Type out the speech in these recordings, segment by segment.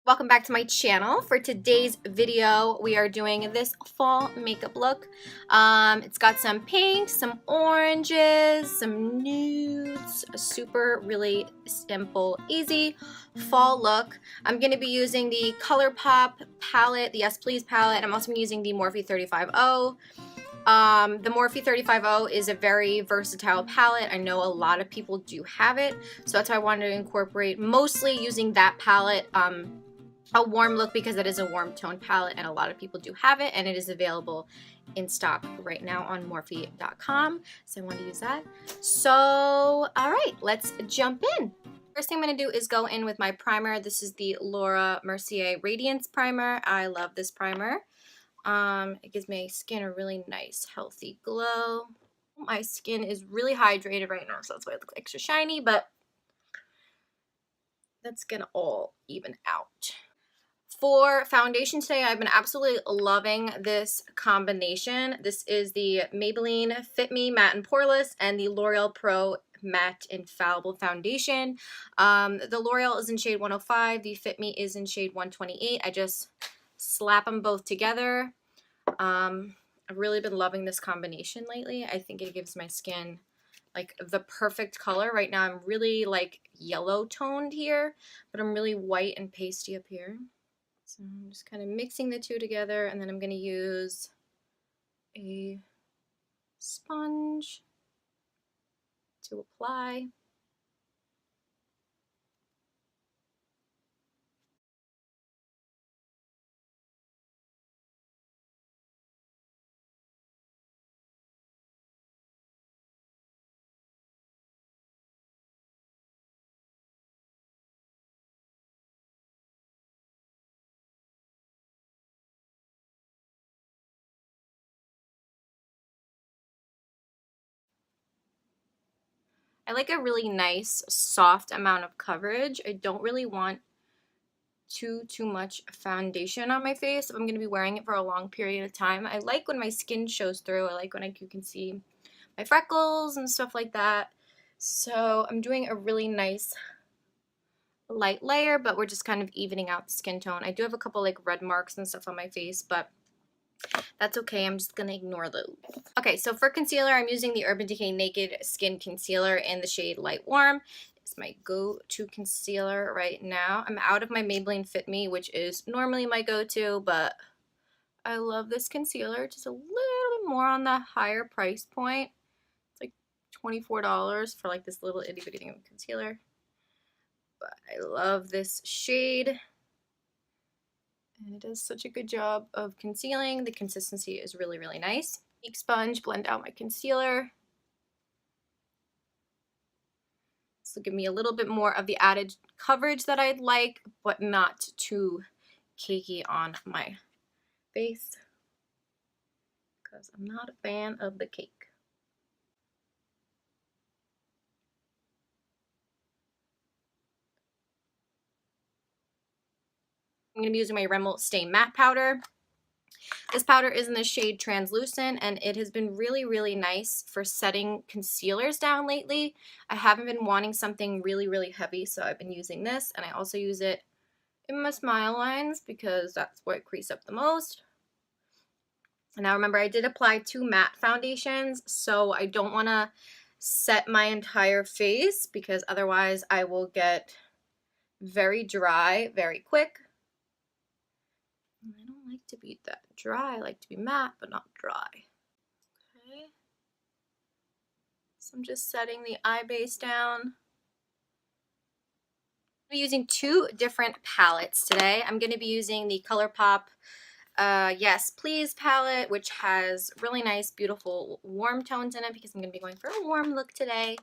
Welcome back to my channel. For today's video, we are doing this fall makeup look. It's got some pinks, some oranges, some nudes, a super really simple, easy fall look. I'm going to be using the ColourPop palette, the Yes Please palette, and I'm also going to be using the Morphe 350. The Morphe 350 is a very versatile palette. I know a lot of people do have it, so that's why I wanted to incorporate, mostly using that palette, a warm look, because it is a warm tone palette and a lot of people do have it, and it is available in stock right now on Morphe.com, so I want to use that. So all right, let's jump in. First thing I'm going to do is go in with my primer. This is the Laura Mercier Radiance Primer. I love this primer. It gives my skin a really nice healthy glow. My skin is really hydrated right now, so that's why it looks extra shiny, but that's gonna all even out. For foundation today, I've been absolutely loving this combination. This is the Maybelline Fit Me Matte and Poreless and the L'Oreal Pro Matte Infallible Foundation. The L'Oreal is in shade 105. The Fit Me is in shade 128. I just slap them both together. I've really been loving this combination lately. I think it gives my skin like the perfect color. Right now I'm really like yellow toned here, but I'm really white and pasty up here. So I'm just kind of mixing the two together, and then I'm going to use a sponge to apply. I like a really nice soft amount of coverage. I don't really want too much foundation on my face if I'm going to be wearing it for a long period of time. I like when my skin shows through. I like when you can see my freckles and stuff like that. So I'm doing a really nice light layer, but we're just kind of evening out the skin tone. I do have a couple like red marks and stuff on my face, but that's okay. I'm just going to ignore those. Okay, so for concealer, I'm using the Urban Decay Naked Skin Concealer in the shade Light Warm. It's my go-to concealer right now. I'm out of my Maybelline Fit Me, which is normally my go-to, but I love this concealer. Just a little bit more on the higher price point. It's like $24 for like this little itty bitty thing of concealer. But I love this shade. And it does such a good job of concealing. The consistency is really, really nice. Ink sponge, blend out my concealer. This will give me a little bit more of the added coverage that I'd like, but not too cakey on my face, because I'm not a fan of the cake. I'm going to be using my Rimmel Stay Matte Powder. This powder is in the shade Translucent, and it has been really, really nice for setting concealers down lately. I haven't been wanting something really, really heavy, so I've been using this, and I also use it in my smile lines because that's where I crease up the most. And now remember, I did apply 2 matte foundations, so I don't want to set my entire face because otherwise I will get very dry very quick. I don't like to be that dry. I like to be matte, but not dry. Okay. So I'm just setting the eye base down. I'm using 2 different palettes today. I'm going to be using the ColourPop Yes Please palette, which has really nice, beautiful, warm tones in it because I'm going to be going for a warm look today.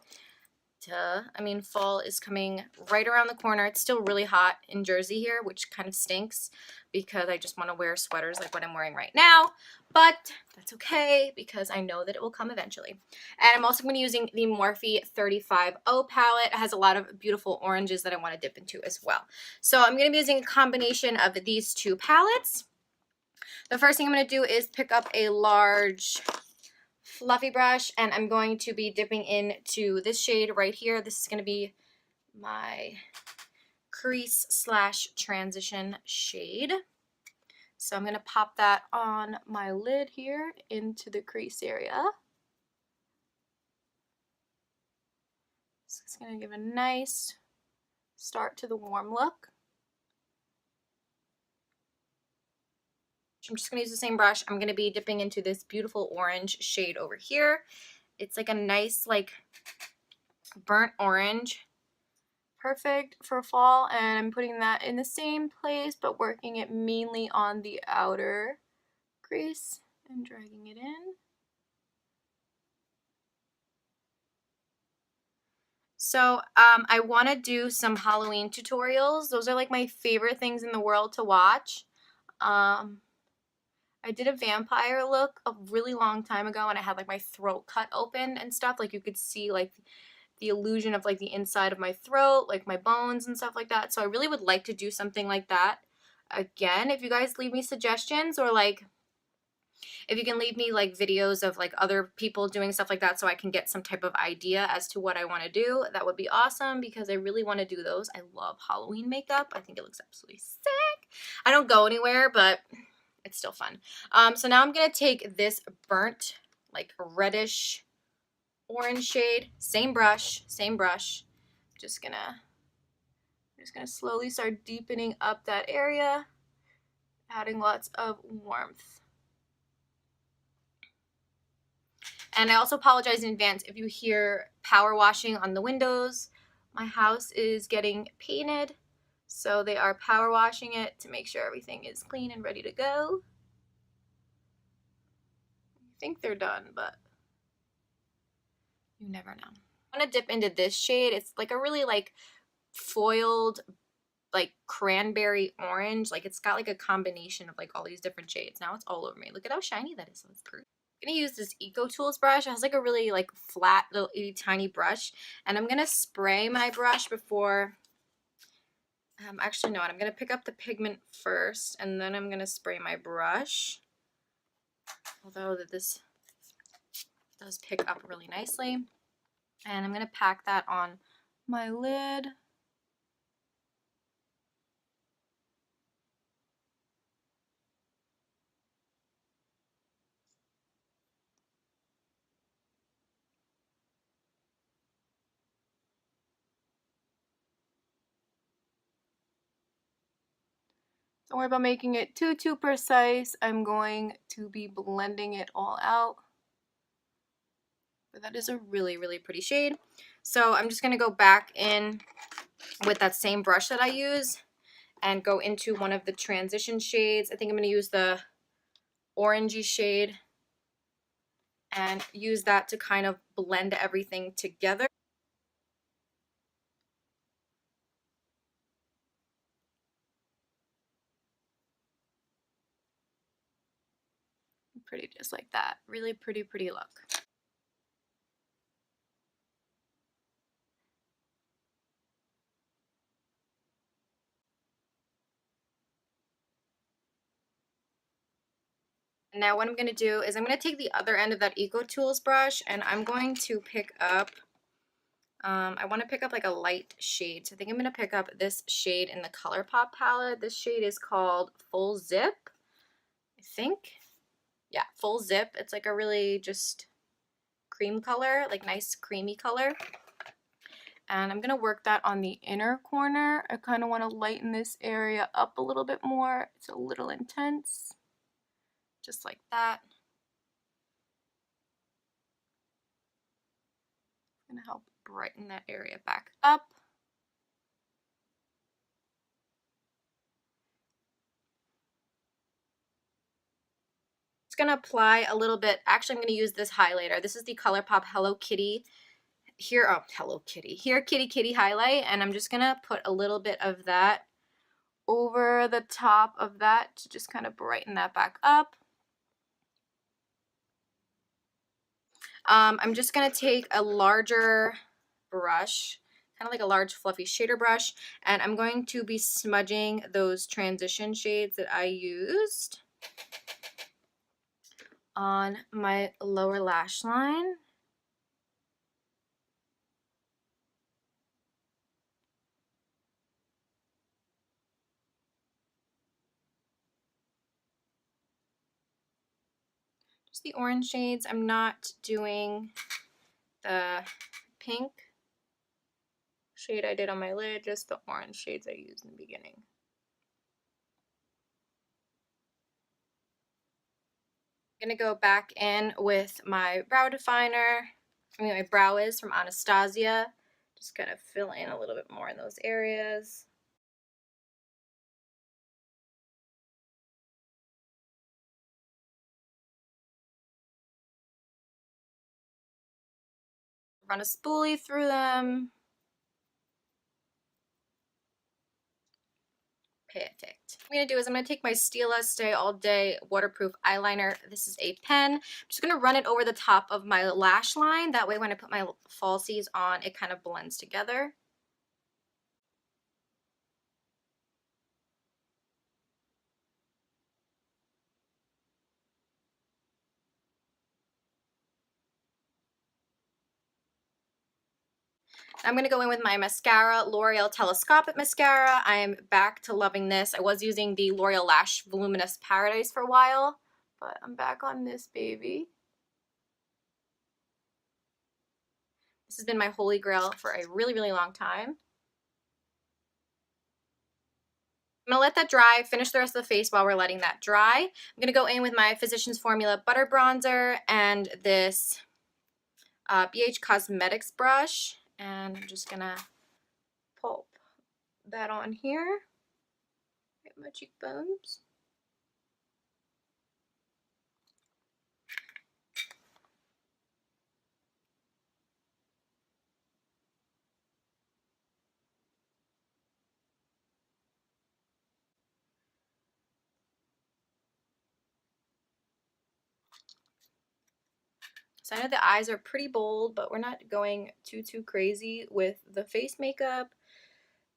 I mean, fall is coming right around the corner. It's still really hot in Jersey here, which kind of stinks because I just want to wear sweaters like what I'm wearing right now, but that's okay because I know that it will come eventually. And I'm also going to be using the Morphe 350 palette. It has a lot of beautiful oranges that I want to dip into as well. So I'm going to be using a combination of these 2 palettes. The first thing I'm going to do is pick up a large fluffy brush, and I'm going to be dipping into this shade right here. This is going to be my crease slash transition shade. So I'm going to pop that on my lid here into the crease area. So it's going to give a nice start to the warm look. I'm just going to use the same brush. I'm going to be dipping into this beautiful orange shade over here. It's like a nice like burnt orange. Perfect for fall, and I'm putting that in the same place but working it mainly on the outer crease and dragging it in. So I want to do some Halloween tutorials. Those are like my favorite things in the world to watch. I did a vampire look a really long time ago, and I had like my throat cut open and stuff. Like you could see like the illusion of like the inside of my throat, like my bones and stuff like that. So I really would like to do something like that again. If you guys leave me suggestions, or like if you can leave me like videos of like other people doing stuff like that so I can get some type of idea as to what I want to do, that would be awesome, because I really want to do those. I love Halloween makeup. I think it looks absolutely sick. I don't go anywhere, but it's still fun. So now I'm going to take this burnt, like reddish orange shade, same brush. Just gonna slowly start deepening up that area, adding lots of warmth. And I also apologize in advance if you hear power washing on the windows. My house is getting painted, so they are power washing it to make sure everything is clean and ready to go. I think they're done, but you never know. I'm gonna dip into this shade. It's like a really like foiled like cranberry orange. Like it's got like a combination of like all these different shades. Now it's all over me. Look at how shiny that is. So it's pretty. I'm gonna use this Eco Tools brush. It has like a really like flat little itty tiny brush, and I'm gonna spray my brush before actually no, I'm gonna pick up the pigment first and then I'm gonna spray my brush, although this does pick up really nicely. And I'm gonna pack that on my lid. Don't worry about making it too precise. I'm going to be blending it all out. But that is a really pretty shade. So I'm just going to go back in with that same brush that I use and go into one of the transition shades. I think I'm going to use the orangey shade and use that to kind of blend everything together. Pretty, just like that. Really pretty look. Now what I'm going to do is I'm going to take the other end of that Eco Tools brush and I'm going to pick up, I want to pick up like a light shade. So I think I'm going to pick up this shade in the ColourPop palette. This shade is called Full Zip, I think. Yeah, Full Zip. It's like a really just cream color, like nice creamy color. And I'm going to work that on the inner corner. I kind of want to lighten this area up a little bit more. It's a little intense. Just like that. It's going to help brighten that area back up. It's going to apply a little bit. Actually, I'm going to use this highlighter. This is the ColourPop Hello Kitty. Here, oh, Hello Kitty. Here, Kitty Kitty highlight. And I'm just going to put a little bit of that over the top of that to just kind of brighten that back up. I'm just going to take a larger brush, kind of like a large fluffy shader brush, and I'm going to be smudging those transition shades that I used on my lower lash line. Just the orange shades. I'm not doing the pink shade I did on my lid, just the orange shades I used in the beginning. I'm gonna go back in with my brow definer. My brow is from Anastasia. Just kind of fill in a little bit more in those areas. Run a spoolie through them. Perfect. What I'm going to do is I'm going to take my Stila Stay All Day waterproof eyeliner. This is a pen. I'm just going to run it over the top of my lash line. That way when I put my falsies on, it kind of blends together. I'm going to go in with my mascara, L'Oreal Telescopic Mascara. I am back to loving this. I was using the L'Oreal Lash Voluminous Paradise for a while, but I'm back on this baby. This has been my holy grail for a really, really long time. I'm going to let that dry, finish the rest of the face while we're letting that dry. I'm going to go in with my Physicians Formula Butter Bronzer and this BH Cosmetics brush. And I'm just going to pulp that on here. Get my cheekbones. So I know the eyes are pretty bold, but we're not going too crazy with the face makeup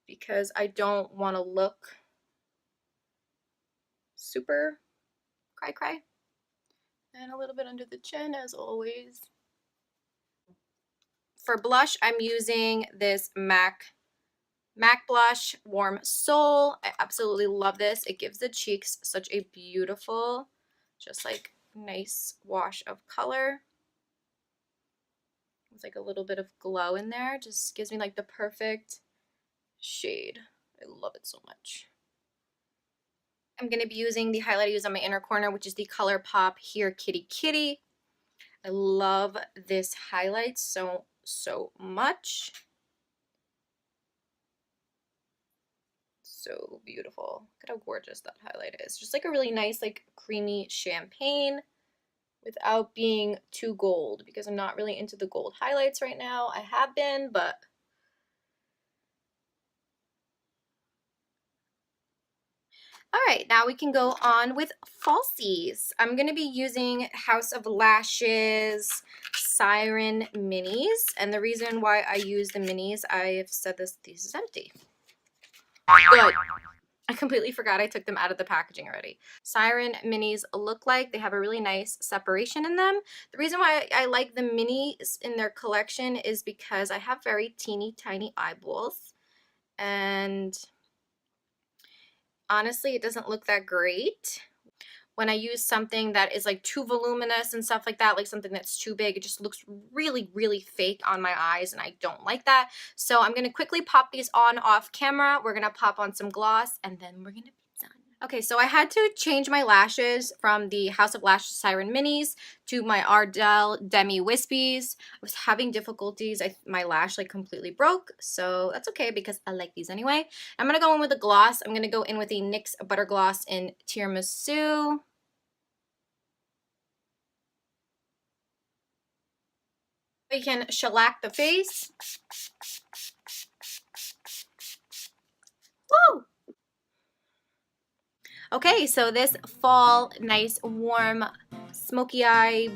because I don't want to look super cry. And a little bit under the chin as always. For blush, I'm using this MAC blush, Warm Soul. I absolutely love this. It gives the cheeks such a beautiful, just like nice wash of color. With like a little bit of glow in there. Just gives me like the perfect shade. I love it so much. I'm going to be using the highlight I use on my inner corner, which is the ColourPop Here Kitty Kitty. I love this highlight so much. So beautiful. Look at how gorgeous that highlight is. Just like a really nice, like creamy champagne without being too gold, because I'm not really into the gold highlights right now. I have been, but all right, now we can go on with falsies. I'm going to be using House of Lashes Siren Minis. And the reason why I use the minis, I have said this is empty. Good. I completely forgot I took them out of the packaging already. Siren Minis look like they have a really nice separation in them. The reason why I like the minis in their collection is because I have very teeny tiny eyeballs. And honestly, it doesn't look that great when I use something that is like too voluminous and stuff like that, like something that's too big. It just looks really fake on my eyes, and I don't like that. So I'm going to quickly pop these on off camera. We're going to pop on some gloss, and then we're going to be done. Okay, so I had to change my lashes from the House of Lashes Siren Minis to my Ardell Demi Wispies. I was having difficulties. My lash like completely broke, so that's okay because I like these anyway. I'm going to go in with a gloss. I'm going to go in with a NYX Butter Gloss in Tiramisu. We can shellac the face. Woo! Okay, so this fall, nice, warm, smoky eye,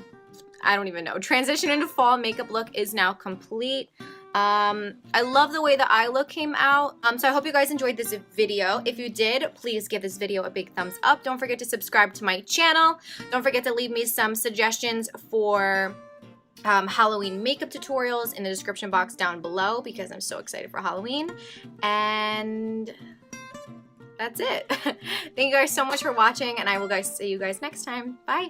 I don't even know, transition into fall makeup look is now complete. I love the way the eye look came out. So I hope you guys enjoyed this video. If you did, please give this video a big thumbs up. Don't forget to subscribe to my channel. Don't forget to leave me some suggestions for Halloween makeup tutorials in the description box down below because I'm so excited for Halloween. And that's it. Thank you guys so much for watching, and I will see you guys next time. Bye.